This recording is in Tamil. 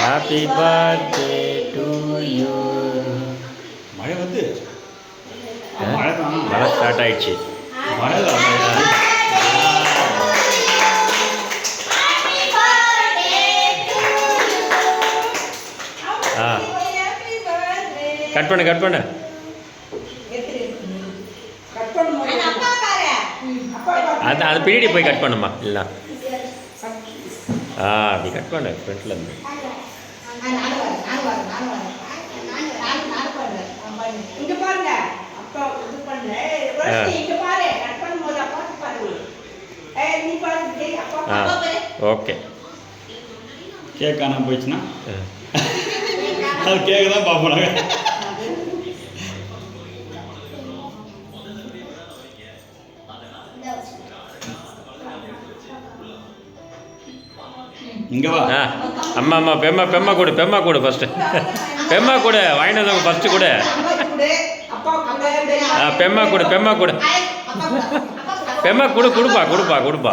Happy birthday to you. மழை வந்து மழை ஸ்டார்ட் ஆயிடுச்சு. மழை ஆ கட் பண்ணு கட் பண்ணு. அது அது பின்னாடி போய் கட் பண்ணுமா இல்லை அப்படி கட் பண்ணு ஃப்ரண்ட்ல இருந்து. ஓகே. கேக் காணாம போயிடுச்சுன்னா அது கேக்கு தான் பார்ப்போம் நாங்கள். இங்கே வா. அம்மா அம்மா பெம்மா கொடு ஃபஸ்ட்டு. பெம்மா கொடு வாங்கிட்டு வந்தவங்க ஃபஸ்ட்டு கொடு. பெம்மா கொடு கொடுப்பா.